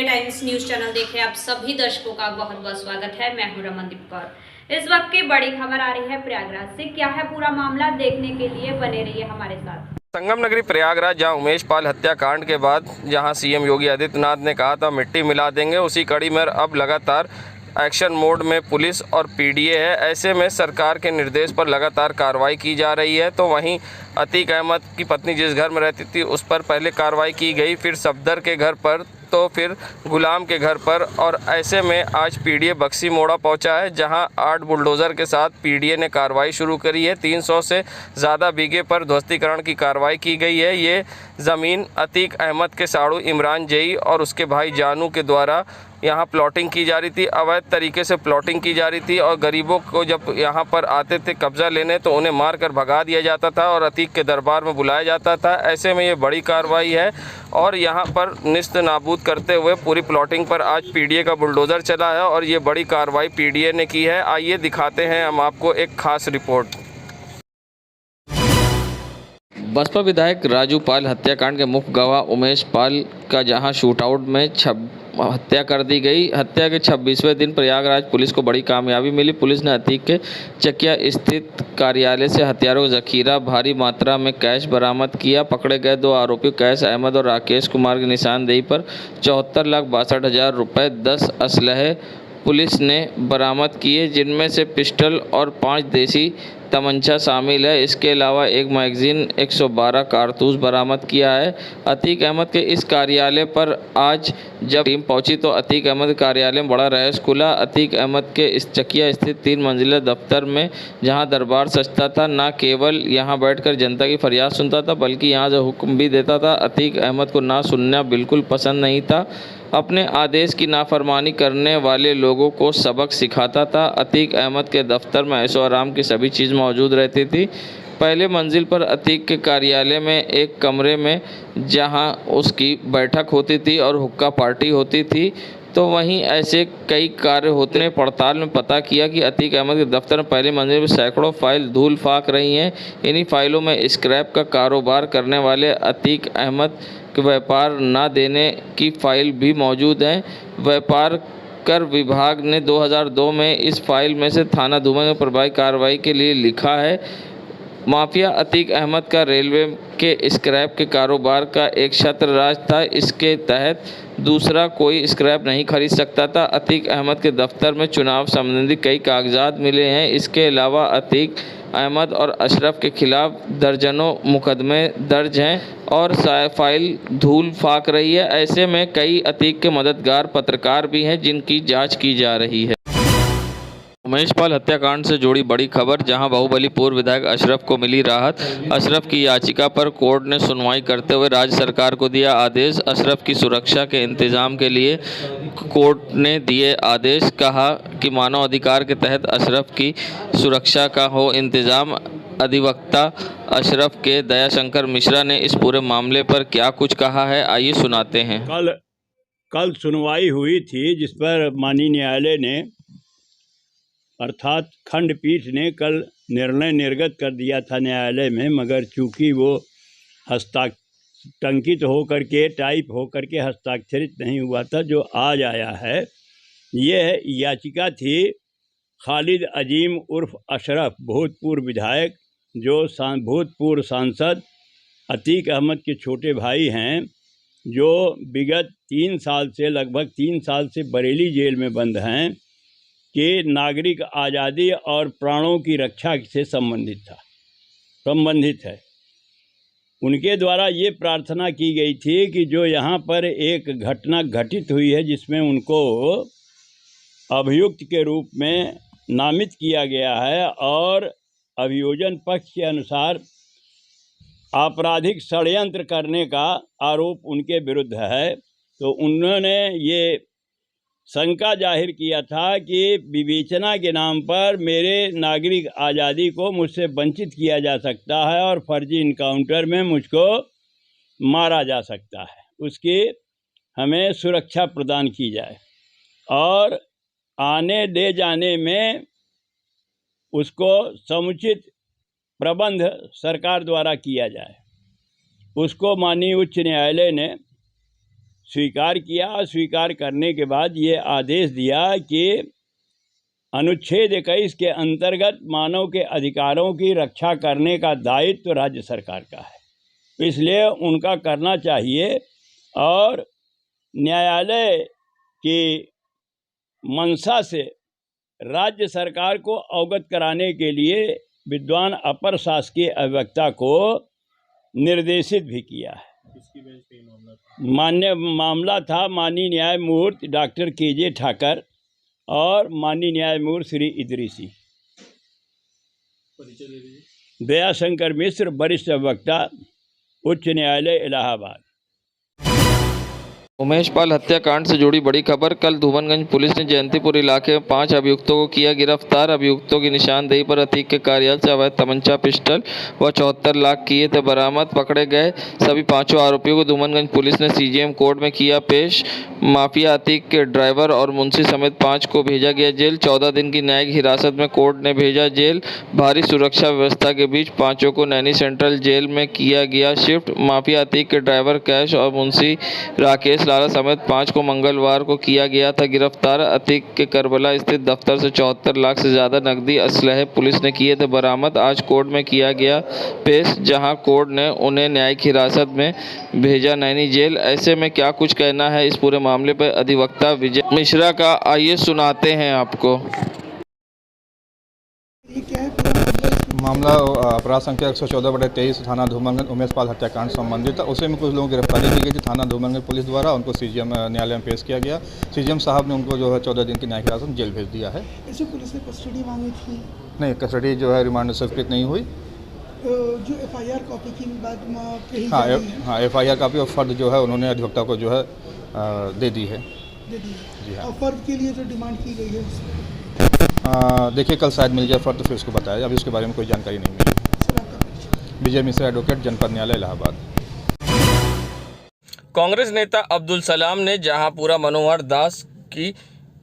Times news channel देखे आप सभी दर्शकों का बहुत बहुत स्वागत है। मैं हूं रमनदीप कौर। इस वक्त की बड़ी खबर आ रही है प्रयागराज से। क्या है पूरा मामला, देखने के लिए बने रहिए हमारे साथ। संगम नगरी प्रयागराज, जहां उमेश पाल हत्याकांड के बाद जहां सीएम योगी आदित्यनाथ ने कहा था मिट्टी मिला देंगे, उसी कड़ी में अब लगातार एक्शन मोड में पुलिस और पीडीए है। ऐसे में सरकार के निर्देश पर लगातार कार्रवाई की जा रही है। तो वहीं अतीक अहमद की पत्नी जिस घर में रहती थी उस पर पहले कार्रवाई की गई, फिर सफदर के घर पर, तो फिर गुलाम के घर पर, और ऐसे में आज पीडीए बक्सी मोड़ा पहुंचा है, जहां 8 बुलडोज़र के साथ पीडीए ने कार्रवाई शुरू करी है। 300 से ज़्यादा बीघे पर ध्वस्तीकरण की कार्रवाई की गई है। ये ज़मीन अतीक अहमद के साड़ू इमरान जेई और उसके भाई जानू के द्वारा यहाँ प्लॉटिंग की जा रही थी, अवैध तरीके से प्लॉटिंग की जा रही थी। और गरीबों को जब यहाँ पर आते थे कब्जा लेने तो उन्हें मारकर भगा दिया जाता था और अतीक के दरबार में बुलाया जाता था। ऐसे में ये बड़ी कार्रवाई है और यहाँ पर निस्त नाबूद करते हुए पूरी प्लॉटिंग पर आज पीडीए का बुलडोज़र चला है और ये बड़ी कार्रवाई पीडीए ने की है। आइए दिखाते हैं हम आपको एक खास रिपोर्ट। बसपा विधायक राजू पाल हत्याकांड के मुख्य गवाह उमेश पाल का जहां शूटआउट में हत्या कर दी गई। हत्या के 26वें दिन प्रयागराज पुलिस को बड़ी कामयाबी मिली। पुलिस ने अतीक के चकिया स्थित कार्यालय से हथियारों का जखीरा, भारी मात्रा में कैश बरामद किया। पकड़े गए 2 आरोपी कैश अहमद और राकेश कुमार की निशानदेही पर 74,62,000 रुपये 10 असलहे पुलिस ने बरामद किए, जिनमें से पिस्टल और 5 देसी तमंचा शामिल है। इसके अलावा एक मैगजीन, 112 कारतूस बरामद किया है। अतीक अहमद के इस कार्यालय पर आज जब टीम पहुंची तो अतीक अहमद कार्यालय में बड़ा रहस्य खुला। अतीक अहमद के इस चकिया स्थित 3 मंजिला दफ्तर में जहां दरबार सजता था, न केवल यहां बैठकर जनता की फरियाद सुनता था बल्कि यहां जो हुक्म भी देता था, अतीक अहमद को ना सुनना बिल्कुल पसंद नहीं था। अपने आदेश की नाफरमानी करने वाले लोगों को सबक सिखाता था। अतीक अहमद के दफ्तर में ऐशो आराम की सभी चीज़ मौजूद रहती थी। पहले मंजिल पर अतीक के कार्यालय में एक कमरे में जहां उसकी बैठक होती थी और हुक्का पार्टी होती थी, तो वहीं ऐसे कई कार्य होते हैं। पड़ताल में पता किया कि अतीक अहमद के दफ्तर में पहले मंजिल पर सैकड़ों फाइल धूल फाक रही हैं। इन्हीं फाइलों में स्क्रैप का कारोबार करने वाले अतीक अहमद के व्यापार न देने की फाइल भी मौजूद हैं। व्यापार कर विभाग ने 2002 में इस फाइल में से थाना दुमका में प्रभावी कार्रवाई के लिए लिखा है। माफिया अतीक अहमद का रेलवे के स्क्रैप के कारोबार का एक छत्र राज था। इसके तहत दूसरा कोई स्क्रैप नहीं खरीद सकता था। अतीक अहमद के दफ्तर में चुनाव संबंधी कई कागजात मिले हैं। इसके अलावा अतीक अहमद और अशरफ के खिलाफ दर्जनों मुकदमे दर्ज हैं और फाइल धूल फाक रही है। ऐसे में कई अतीक के मददगार पत्रकार भी हैं जिनकी जांच की जा रही है। उमेश पाल हत्याकांड से जुड़ी बड़ी खबर, जहां बाहुबली पूर्व विधायक अशरफ को मिली राहत। अशरफ की याचिका पर कोर्ट ने सुनवाई करते हुए राज्य सरकार को दिया आदेश। अशरफ की सुरक्षा के इंतजाम के लिए कोर्ट ने दिए आदेश। कहा कि मानव अधिकार के तहत अशरफ की सुरक्षा का हो इंतजाम। अधिवक्ता अशरफ के दयाशंकर मिश्रा ने इस पूरे मामले पर क्या कुछ कहा है, आइए सुनाते हैं। कल सुनवाई हुई थी जिस पर माननीय न्यायालय ने अर्थात खंडपीठ ने कल निर्णय निर्गत कर दिया था न्यायालय में, मगर चूंकि वो हस्तांकित होकर के टाइप होकर के हस्ताक्षरित नहीं हुआ था, जो आज आया है। यह याचिका थी खालिद अजीम उर्फ अशरफ, भूतपूर्व विधायक, जो भूतपूर्व सांसद अतीक अहमद के छोटे भाई हैं, जो विगत 3 साल से लगभग 3 साल से बरेली जेल में बंद हैं, के नागरिक आज़ादी और प्राणों की रक्षा से संबंधित है। उनके द्वारा ये प्रार्थना की गई थी कि जो यहाँ पर एक घटना घटित हुई है जिसमें उनको अभियुक्त के रूप में नामित किया गया है और अभियोजन पक्ष के अनुसार आपराधिक षड्यंत्र करने का आरोप उनके विरुद्ध है, तो उन्होंने ये शंका जाहिर किया था कि विवेचना के नाम पर मेरे नागरिक आज़ादी को मुझसे वंचित किया जा सकता है और फर्जी इनकाउंटर में मुझको मारा जा सकता है। उसकी हमें सुरक्षा प्रदान की जाए और आने ले जाने में उसको समुचित प्रबंध सरकार द्वारा किया जाए। उसको माननीय उच्च न्यायालय ने स्वीकार किया और स्वीकार करने के बाद ये आदेश दिया कि अनुच्छेद 21 के अंतर्गत मानव के अधिकारों की रक्षा करने का दायित्व तो राज्य सरकार का है, इसलिए उनका करना चाहिए। और न्यायालय की मंशा से राज्य सरकार को अवगत कराने के लिए विद्वान अपर शासकीय अभिवक्ता को निर्देशित भी किया है। मामला था माननीय न्यायमूर्ति डॉक्टर के.जे. ठाकर और माननीय न्यायमूर्ति श्री इदरीसी। दयाशंकर मिश्र, वरिष्ठ अभिवक्ता, उच्च न्यायालय इलाहाबाद। उमेश पाल हत्याकांड से जुड़ी बड़ी खबर। कल धूमनगंज पुलिस ने जयंतीपुर इलाके में 5 अभियुक्तों को किया गिरफ्तार। अभियुक्तों की निशानदेही पर अतीक के कार्यालय से अवैध तमंचा, पिस्टल व 74 लाख किए थे बरामद। पकड़े गए सभी 5 आरोपियों को धूमनगंज पुलिस ने सीजेएम कोर्ट में किया पेश। माफिया अतीक के ड्राइवर और मुंशी समेत 5 को भेजा गया जेल। 14 दिन की न्यायिक हिरासत में कोर्ट ने भेजा जेल। भारी सुरक्षा व्यवस्था के बीच 5 को नैनी सेंट्रल जेल में किया गया शिफ्ट। माफिया अतीक के ड्राइवर कैश और मुंशी राकेश लाला समेत 5 को मंगलवार को किया गया था गिरफ्तार। अतीक के करबला स्थित दफ्तर से 74 लाख से ज़्यादा नकदी असलहे पुलिस ने किए थे बरामद। आज कोर्ट में किया गया पेश, जहां कोर्ट ने उन्हें न्यायिक हिरासत में भेजा नैनी जेल। ऐसे में क्या कुछ कहना है इस पूरे मामले पर अधिवक्ता विजय मिश्रा का, आइए सुनाते हैं आपको। मामला अपराध संख्या 114/23 थाना धूमनगंज उमेश पाल हत्याकांड संबंधित था। उसी में कुछ लोगों की गिरफ्तारी की गई थी थाना धूमनगंज पुलिस द्वारा। उनको सीजीएम न्यायालय में पेश किया गया। सीजीएम साहब ने उनको जो है 14 दिन की न्यायिक हिरासत में जेल भेज दिया है। ऐसे पुलिस ने कस्टडी मांगी थी? नहीं, कस्टडी जो है रिमांड स्वीकृत नहीं हुई। जो एफआईआर कॉपी की बात कही जा रही है। हाँ, एफआईआर कॉपी और फर्द जो है उन्होंने अधिवक्ता को जो है दे दी है। जी हाँ। और फर्द के लिए जो डिमांड की गई है देखिए कल शायद मिल जाए फर्द, तो फिर उसको बताया। अभी उसके बारे में कोई जानकारी नहीं मिली। विजय मिश्रा, एडवोकेट, जनपद न्यायालय इलाहाबाद। कांग्रेस नेता अब्दुल सलाम ने जहांपुरा मनोहर दास की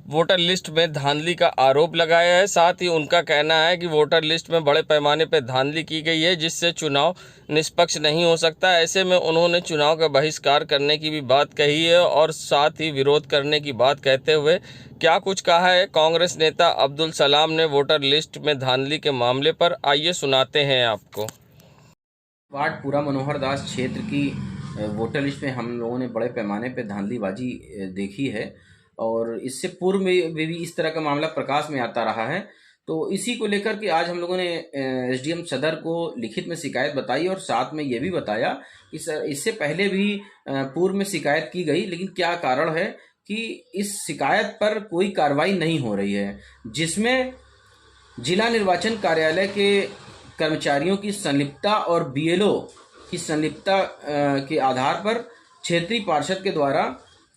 वोटर लिस्ट में धांधली का आरोप लगाया है। साथ ही उनका कहना है कि वोटर लिस्ट में बड़े पैमाने पर धांधली की गई है, जिससे चुनाव निष्पक्ष नहीं हो सकता। ऐसे में उन्होंने चुनाव का बहिष्कार करने की भी बात कही है और साथ ही विरोध करने की बात कहते हुए क्या कुछ कहा है कांग्रेस नेता अब्दुल सलाम ने वोटर लिस्ट में धांधली के मामले पर, आइए सुनाते हैं आपको। वार्ड पूरा मनोहर दास क्षेत्र की वोटर लिस्ट में हम लोगों ने बड़े पैमाने पर धांधलीबाजी देखी है और इससे पूर्व में भी इस तरह का मामला प्रकाश में आता रहा है। तो इसी को लेकर के आज हम लोगों ने एसडीएम सदर को लिखित में शिकायत बताई और साथ में ये भी बताया कि सर इससे पहले भी पूर्व में शिकायत की गई, लेकिन क्या कारण है कि इस शिकायत पर कोई कार्रवाई नहीं हो रही है, जिसमें जिला निर्वाचन कार्यालय के कर्मचारियों की संलिप्तता और बीएलओ की संलिप्तता के आधार पर क्षेत्रीय पार्षद के द्वारा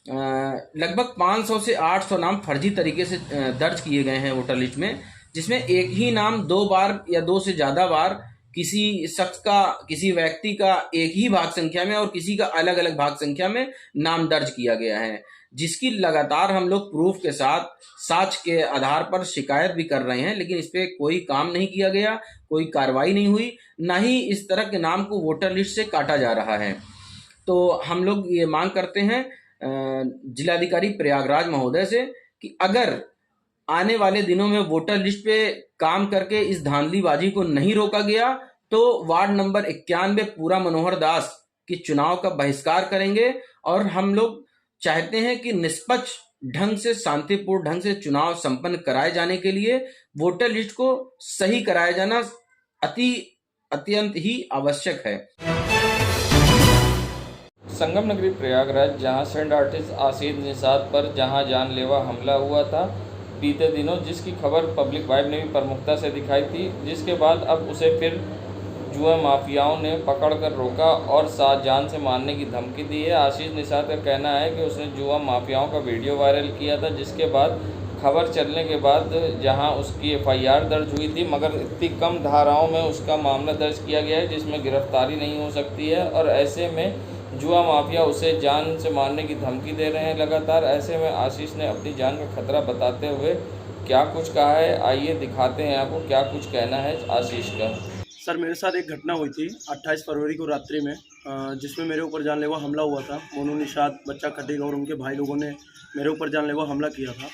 लगभग 500 से 800 नाम फर्जी तरीके से दर्ज किए गए हैं वोटर लिस्ट में, जिसमें एक ही नाम 2 बार या 2 से ज़्यादा बार किसी शख्स का, किसी व्यक्ति का एक ही भाग संख्या में और किसी का अलग अलग भाग संख्या में नाम दर्ज किया गया है, जिसकी लगातार हम लोग प्रूफ के साथ साक्ष्य के आधार पर शिकायत भी कर रहे हैं, लेकिन इस पर कोई काम नहीं किया गया, कोई कार्रवाई नहीं हुई, ना ही इस तरह के नाम को वोटर लिस्ट से काटा जा रहा है। तो हम लोग ये मांग करते हैं जिलाधिकारी प्रयागराज महोदय से कि अगर आने वाले दिनों में वोटर लिस्ट पे काम करके इस धांधलीबाजी को नहीं रोका गया तो वार्ड नंबर 91 पूरा मनोहर दास के चुनाव का बहिष्कार करेंगे। और हम लोग चाहते हैं कि निष्पक्ष ढंग से, शांतिपूर्ण ढंग से चुनाव संपन्न कराए जाने के लिए वोटर लिस्ट को सही कराया जाना अत्यंत ही आवश्यक है। संगम नगरी प्रयागराज, जहां सेंट आर्टिस्ट आशीष निषाद पर जहां जानलेवा हमला हुआ था बीते दिनों, जिसकी खबर पब्लिक वाइब ने भी प्रमुखता से दिखाई थी, जिसके बाद अब उसे फिर जुआ माफियाओं ने पकड़कर रोका और साथ जान से मारने की धमकी दी है। आशीष निषाद का कहना है कि उसने जुआ माफियाओं का वीडियो वायरल किया था, जिसके बाद खबर चलने के बाद जहां उसकी एफआईआर दर्ज हुई थी, मगर इतनी कम धाराओं में उसका मामला दर्ज किया गया है जिसमें गिरफ्तारी नहीं हो सकती है। और ऐसे में जुआ माफिया उसे जान से मारने की धमकी दे रहे हैं लगातार। ऐसे में आशीष ने अपनी जान का खतरा बताते हुए क्या कुछ कहा है, आइए दिखाते हैं आपको क्या कुछ कहना है आशीष का। सर मेरे साथ एक घटना हुई थी 28 फरवरी को रात्रि में, जिसमें मेरे ऊपर जानलेवा हमला हुआ था। मोनू निषाद, बच्चा खटीक और उनके भाई लोगों ने मेरे ऊपर जानलेवा हमला किया था,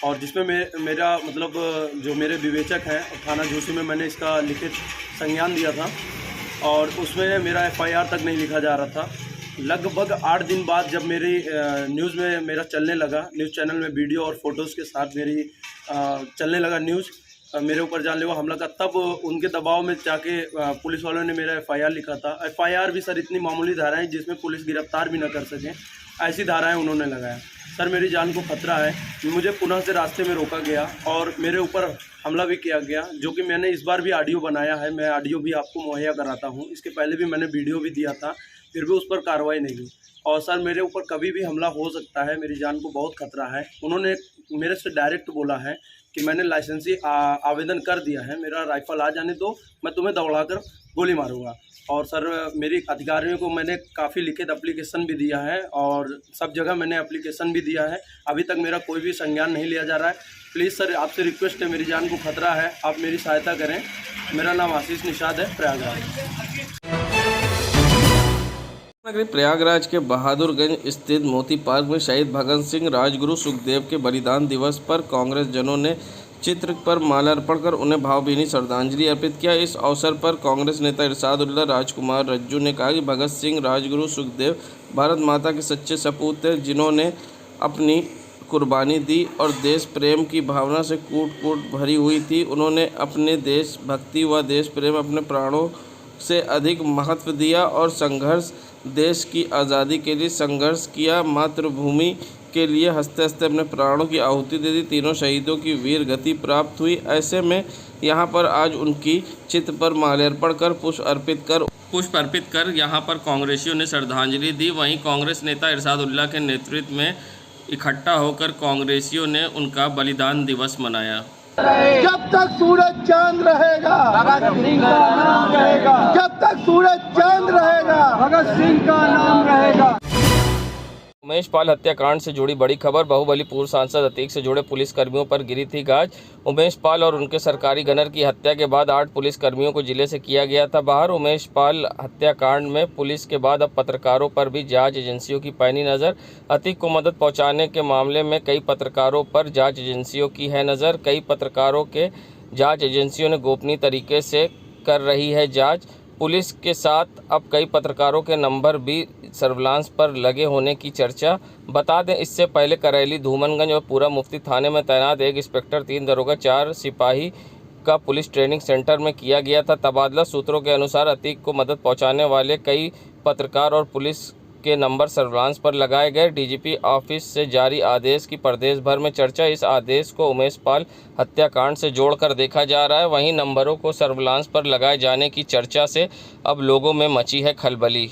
और जिसमें मेरा मतलब जो मेरे विवेचक हैं थाना झूसी में मैंने इसका लिखित संज्ञान दिया था, और उसमें मेरा FIR तक नहीं लिखा जा रहा था। लगभग 8 दिन बाद जब मेरी न्यूज़ में मेरा चलने लगा, न्यूज़ चैनल में वीडियो और फोटोज़ के साथ मेरी चलने लगा न्यूज़ मेरे ऊपर जानलेवा हमला का, तब उनके दबाव में जाके पुलिस वालों ने मेरा FIR लिखा था। FIR भी सर इतनी मामूली धाराएं जिसमें पुलिस गिरफ्तार भी ना कर सके, ऐसी धाराएं उन्होंने लगाया। सर मेरी जान को खतरा है, मुझे पुनः से रास्ते में रोका गया और मेरे ऊपर हमला भी किया गया, जो कि मैंने इस बार भी ऑडियो बनाया है। मैं ऑडियो भी आपको मुहैया कराता हूँ, इसके पहले भी मैंने वीडियो भी दिया था, फिर भी उस पर कार्रवाई नहीं हुई। और सर मेरे ऊपर कभी भी हमला हो सकता है, मेरी जान को बहुत खतरा है। उन्होंने मेरे से डायरेक्ट बोला है कि मैंने लाइसेंसी आवेदन कर दिया है, मेरा राइफल आ जाने दो, मैं तुम्हें दौड़ाकर गोली मारूंगा। और सर मेरी अधिकारियों को मैंने काफ़ी लिखित एप्लीकेशन भी दिया है और सब जगह मैंने एप्लीकेशन भी दिया है, अभी तक मेरा कोई भी संज्ञान नहीं लिया जा रहा है। प्लीज़ सर आपसे रिक्वेस्ट है, मेरी जान को खतरा है, आप मेरी सहायता करें। मेरा नाम आशीष निषाद है, प्रयागराज। प्रयागराज के बहादुरगंज स्थित मोती पार्क में शहीद भगत सिंह, राजगुरु सुखदेव के बलिदान दिवस पर कांग्रेस जनों ने चित्र पर माल्यार्पण कर उन्हें भावभीनी श्रद्धांजलि अर्पित किया। इस अवसर पर कांग्रेस नेता इरशादुल्लाह राजकुमार रज्जू ने कहा कि भगत सिंह, राजगुरु सुखदेव भारत माता के सच्चे सपूत थे, जिन्होंने अपनी कुर्बानी दी और देश प्रेम की भावना से कूट कूट भरी हुई थी। उन्होंने अपने देश भक्ति व देश प्रेम अपने प्राणों से अधिक महत्व दिया और संघर्ष, देश की आज़ादी के लिए संघर्ष किया, मातृभूमि के लिए हंसते हंसते अपने प्राणों की आहुति दे दी। तीनों शहीदों की वीर गति प्राप्त हुई। ऐसे में यहाँ पर आज उनकी चित्र पर माल्यार्पण कर पुष्प अर्पित कर यहाँ पर कांग्रेसियों ने श्रद्धांजलि दी। वहीं कांग्रेस नेता इरशादुल्लाह के नेतृत्व में इकट्ठा होकर कांग्रेसियों ने उनका बलिदान दिवस मनाया। जब तक सूरज चांद रहेगा भगत सिंह का नाम रहेगा, जब तक सूरज चांद रहेगा भगत सिंह का नाम रहेगा। उमेश पाल हत्याकांड से जुड़ी बड़ी खबर। बाहुबली पूर्व सांसद अतीक से जुड़े पुलिस कर्मियों पर गिरी थी गाज। उमेश पाल और उनके सरकारी गनर की हत्या के बाद 8 पुलिस कर्मियों को जिले से किया गया था बाहर। उमेश पाल हत्याकांड में पुलिस के बाद अब पत्रकारों पर भी जांच एजेंसियों की पैनी नज़र। अतीक को मदद पहुंचाने के मामले में कई पत्रकारों पर जांच एजेंसियों की है नज़र। कई पत्रकारों के जांच एजेंसियों ने गोपनीय तरीके से कर रही है जाँच। पुलिस के साथ अब कई पत्रकारों के नंबर भी सर्विलांस पर लगे होने की चर्चा। बता दें, इससे पहले करैली, धूमनगंज और पूरा मुफ्ती थाने में तैनात 1 इंस्पेक्टर, 3 दरोगा, 4 सिपाही का पुलिस ट्रेनिंग सेंटर में किया गया था तबादला। सूत्रों के अनुसार अतीक को मदद पहुंचाने वाले कई पत्रकार और पुलिस के नंबर सर्विलांस पर लगाए गए। डीजीपी ऑफिस से जारी आदेश की प्रदेश भर में चर्चा। इस आदेश को उमेश पाल हत्याकांड से जोड़कर देखा जा रहा है। वहीं नंबरों को सर्विलांस पर लगाए जाने की चर्चा से अब लोगों में मची है खलबली।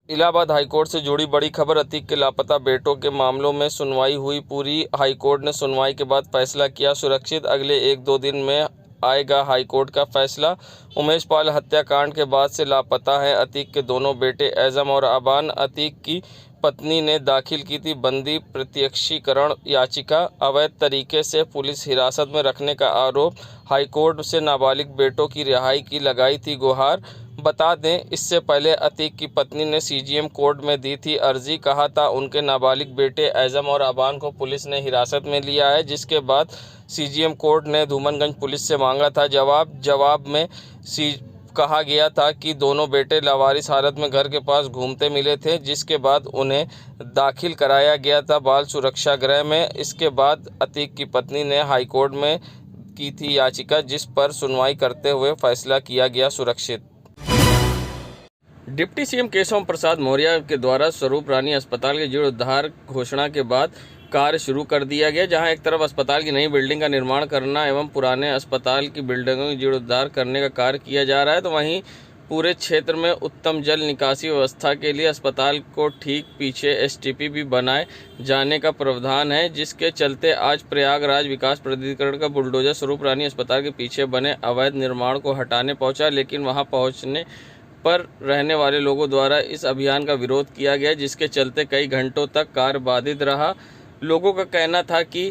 इलाहाबाद हाईकोर्ट से जुड़ी बड़ी खबर। अतीक के लापता बेटों के मामलों में सुनवाई हुई पूरी। हाईकोर्ट ने सुनवाई के बाद फैसला किया सुरक्षित। अगले 1-2 दिन में आएगा हाईकोर्ट का फैसला। उमेश पाल हत्याकांड के बाद से लापता हैं अतीक के दोनों बेटे एज़म और अबान। अतीक की पत्नी ने दाखिल की थी बंदी प्रत्यक्षीकरण याचिका। अवैध तरीके से पुलिस हिरासत में रखने का आरोप। हाईकोर्ट से नाबालिग बेटों की रिहाई की लगाई थी गुहार। बता दें, इससे पहले अतीक की पत्नी ने सीजीएम कोर्ट में दी थी अर्जी। कहा था उनके नाबालिग बेटे एज़म और अबान को पुलिस ने हिरासत में लिया है, जिसके बाद सीजीएम कोर्ट ने धूमनगंज पुलिस से मांगा था जवाब में कहा गया था कि दोनों बेटे लावारिस हालत में घर के पास घूमते मिले थे, जिसके बाद उन्हें दाखिल कराया गया था बाल सुरक्षा गृह में। इसके बाद अतीक की पत्नी ने हाईकोर्ट में की थी याचिका, जिस पर सुनवाई करते हुए फैसला किया गया सुरक्षित। डिप्टी सीएम केशव प्रसाद मौर्य के द्वारा स्वरूप रानी अस्पताल के जीर्णोद्धार घोषणा के बाद कार्य शुरू कर दिया गया, जहां एक तरफ अस्पताल की नई बिल्डिंग का निर्माण करना एवं पुराने अस्पताल की बिल्डिंगों की जीर्णोद्धार करने का कार्य किया जा रहा है, तो वहीं पूरे क्षेत्र में उत्तम जल निकासी व्यवस्था के लिए अस्पताल को ठीक पीछे एसटीपी भी बनाए जाने का प्रावधान है, जिसके चलते आज प्रयागराज विकास प्राधिकरण का बुलडोजर स्वरूप रानी अस्पताल के पीछे बने अवैध निर्माण को हटाने पहुँचा। लेकिन वहाँ पहुँचने पर रहने वाले लोगों द्वारा इस अभियान का विरोध किया गया, जिसके चलते कई घंटों तक कार्य बाधित रहा। लोगों का कहना था कि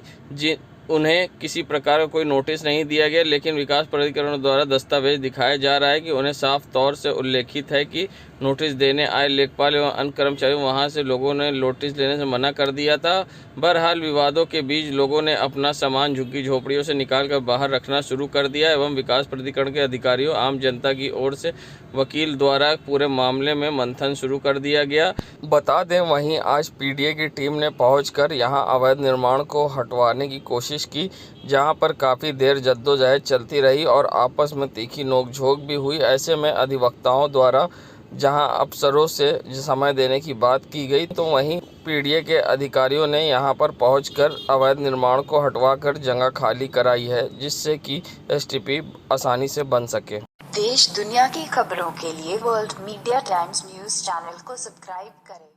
उन्हें किसी प्रकार का कोई नोटिस नहीं दिया गया, लेकिन विकास प्राधिकरण द्वारा दस्तावेज दिखाया जा रहा है कि उन्हें साफ तौर से उल्लेखित है कि नोटिस देने आए लेखपाल एवं अन्य कर्मचारी वहां से लोगों ने नोटिस लेने से मना कर दिया था। बहरहाल विवादों के बीच लोगों ने अपना सामान झुग्गी झोपड़ियों से निकालकर बाहर रखना शुरू कर दिया एवं विकास प्राधिकरण के अधिकारियों आम जनता की ओर से वकील द्वारा पूरे मामले में मंथन शुरू कर दिया गया। बता दें वहीं आज पीडीए की टीम ने पहुंचकर यहां अवैध निर्माण को हटवाने की कोशिश की, जहां पर काफ़ी देर जद्दोजहद चलती रही और आपस में तीखी नोकझोंक भी हुई। ऐसे में अधिवक्ताओं द्वारा जहां अफसरों से समय देने की बात की गई, तो वहीं पीडीए के अधिकारियों ने यहां पर पहुंचकर अवैध निर्माण को हटवाकर जगह खाली कराई है, जिससे कि एसटीपी आसानी से बन सके। देश दुनिया की खबरों के लिए world media times news channel को सब्सक्राइब करें।